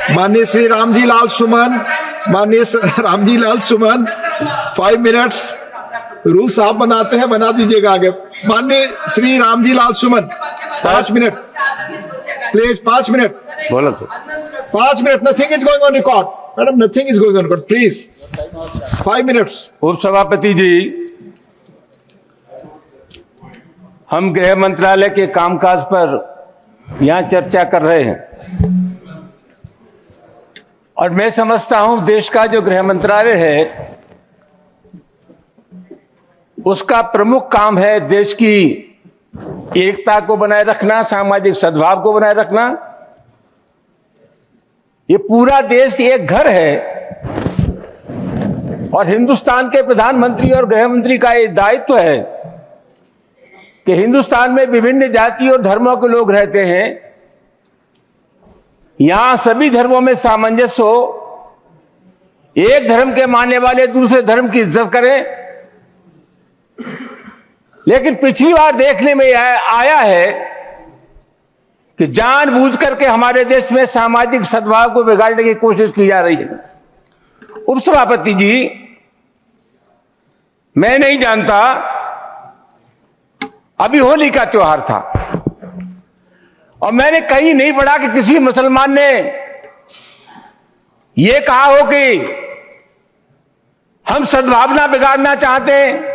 माननीय श्री रामजी लाल सुमन, माननीय रामजी लाल सुमन, 5 minutes. Rules आप बनाते हैं, बना दीजिएगा आगे। माननीय श्री रामजी लाल सुमन, 5 मिनट प्लीज, 5 मिनट बोलो sir. 5 minute. Nothing is going on record madam, nothing is going on record, please 5 minutes. उपसभापति जी, हम गृह मंत्रालय के कामकाज पर यहां चर्चा कर रहे हैं और मैं समझता हूं देश का जो गृह मंत्रालय है उसका प्रमुख काम है देश की एकता को बनाए रखना, सामाजिक सद्भाव को बनाए रखना। ये पूरा देश एक घर है और हिंदुस्तान के प्रधानमंत्री और गृह मंत्री का ये दायित्व है कि हिंदुस्तान में विभिन्न जाति और धर्मों के लोग रहते हैं, यहां सभी धर्मों में सामंजस्य हो, एक धर्म के मानने वाले दूसरे धर्म की इज्जत करें। लेकिन पिछली बार देखने में आया है कि जानबूझ करके हमारे देश में सामाजिक सद्भाव को बिगाड़ने की कोशिश की जा रही है। उपसभापति जी, मैं नहीं जानता, अभी होली का त्योहार था और मैंने कहीं नहीं पढ़ा कि किसी मुसलमान ने यह कहा हो कि हम सद्भावना बिगाड़ना चाहते हैं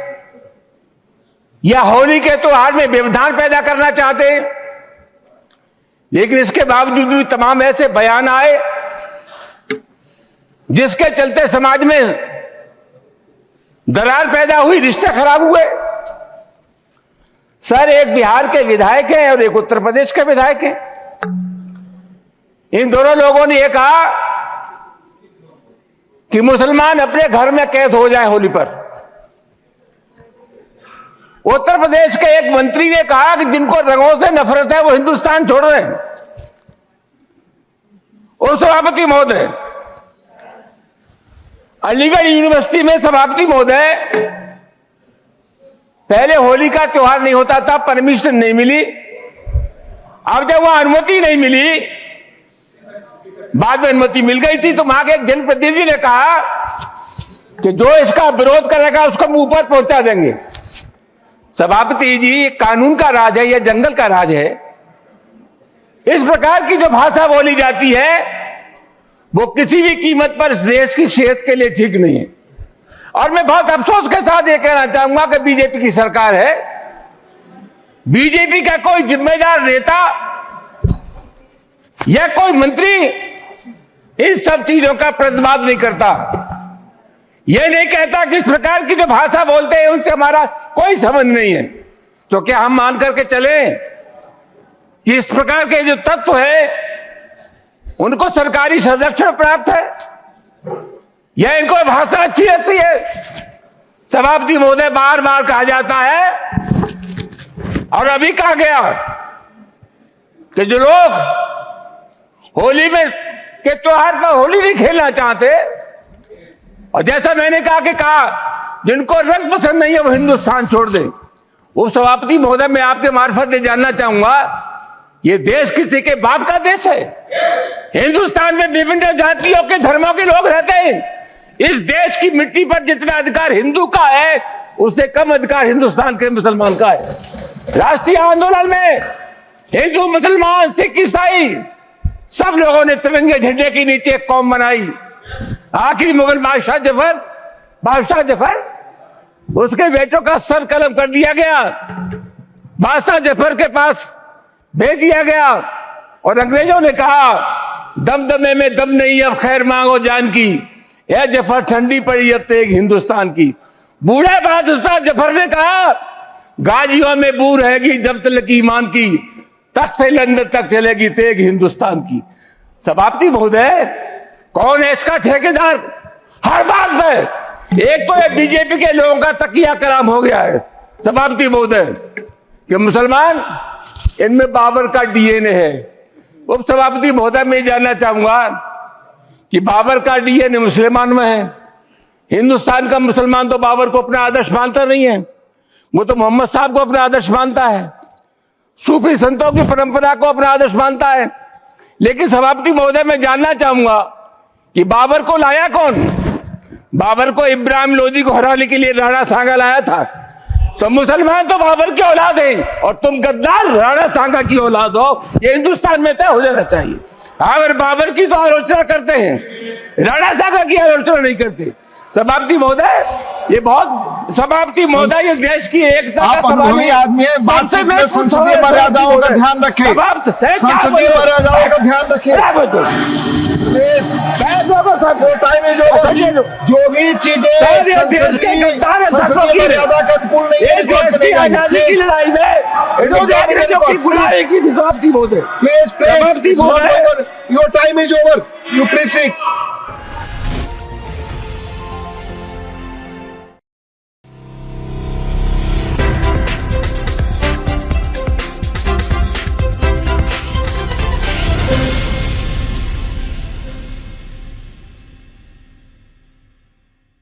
या होली के त्योहार में व्यवधान पैदा करना चाहते हैं। लेकिन इसके बावजूद भी तमाम ऐसे बयान आए जिसके चलते समाज में दरार पैदा हुई, रिश्ते खराब हुए। सर, एक बिहार के विधायक हैं और एक उत्तर प्रदेश के विधायक हैं। इन दोनों लोगों ने यह कहा कि मुसलमान अपने घर में कैद हो जाए होली पर। उत्तर प्रदेश के एक मंत्री ने कहा कि जिनको रंगों से नफरत है वो हिंदुस्तान छोड़ रहे हैं। और सभापति महोदय, अलीगढ़ यूनिवर्सिटी में सभापति महोदय, पहले होली का त्योहार नहीं होता था, परमिशन नहीं मिली। अब जब वहां अनुमति नहीं मिली, बाद में अनुमति मिल गई थी, तो वहां के एक जनप्रतिनिधि ने कहा कि जो इसका विरोध करेगा उसको मुंह पर पहुंचा देंगे। सभापति जी, कानून का राज है, यह जंगल का राज है। इस प्रकार की जो भाषा बोली जाती है वो किसी भी कीमत पर इस देश की सेहत के लिए ठीक नहीं है। और मैं बहुत अफसोस के साथ ये कहना चाहूंगा कि बीजेपी की सरकार है, बीजेपी का कोई जिम्मेदार नेता या कोई मंत्री इस सब चीजों का प्रतिवाद नहीं करता। यह नहीं कहता कि इस प्रकार की जो भाषा बोलते हैं उनसे हमारा कोई संबंध नहीं है। तो क्या हम मान करके चलें कि इस प्रकार के जो तत्व है उनको सरकारी संरक्षण प्राप्त है या इनको भाषा अच्छी लगती है? सभापति महोदय, बार बार कहा जाता है और अभी कहा गया कि जो लोग होली में के त्योहार पर होली नहीं खेलना चाहते, और जैसा मैंने कहा जिनको रंग पसंद नहीं है वो हिंदुस्तान छोड़ दें। वो सभापति महोदय, मैं आपके मार्फत से जानना चाहूंगा, ये देश किसी के बाप का देश है? हिंदुस्तान में विभिन्न जातियों के धर्मों के लोग रहते हैं। इस देश की मिट्टी पर जितना अधिकार हिंदू का है उससे कम अधिकार हिंदुस्तान के मुसलमान का है। राष्ट्रीय आंदोलन में हिंदू, मुसलमान, सिख, ईसाई सब लोगों ने तिरंगे झंडे के नीचे एक कौम बनाई। आखिरी मुगल बादशाह जफर, उसके बेटों का सर कलम कर दिया गया, बादशाह जफर के पास भेज दिया गया और अंग्रेजों ने कहा दमदमे में दम नहीं, अब खैर मांगो जान की, यह जफर ठंडी पड़ी अब तेग हिंदुस्तान की। बूढ़े बादशाह जफर ने कहा गाजियों में बू रहेगी जब तक ईमान की, तक से लंदन तक चलेगी तेग हिंदुस्तान की। सभापति महोदय, कौन है इसका ठेकेदार? हर बात में एक तो ये बीजेपी के लोगों का तकिया कलाम हो गया है सभापति महोदय कि मुसलमान, इनमें बाबर का डीएनए है। उप सभापति महोदय, मैं जानना चाहूंगा कि बाबर का डीएनए मुसलमान में है। हिंदुस्तान का मुसलमान तो बाबर को अपना आदर्श मानता नहीं है, वो तो मोहम्मद साहब को अपना आदर्श मानता है, सूफी संतों की परंपरा को अपना आदर्श मानता है। लेकिन सभापति महोदय, मैं जानना चाहूंगा कि बाबर को लाया कौन? बाबर को इब्राहिम लोदी को हराने के लिए राणा सांगा लाया था। तो मुसलमान तो बाबर की औलाद हैं और तुम गद्दार राणा सांगा की औलाद हो, ये हिंदुस्तान में तय हो जाना चाहिए। अगर बाबर की तो आलोचना करते हैं, राणा सांगा की आलोचना नहीं करते। सभापति महोदय, ये बहुत सभापति महोदय, ये देश की एकता आप अनुभवी आदमी है, बातचीत में संसदीय मर्यादाओं का ध्यान रखें, संसदीय मर्यादाओं का ध्यान रखें। Time is over. जो भी चीजें संसदीय मर्यादा के अनुकूल नहीं है, की आजादी की लड़ाई में गुलामी की सभापति महोदय, please your time is over, you please sit.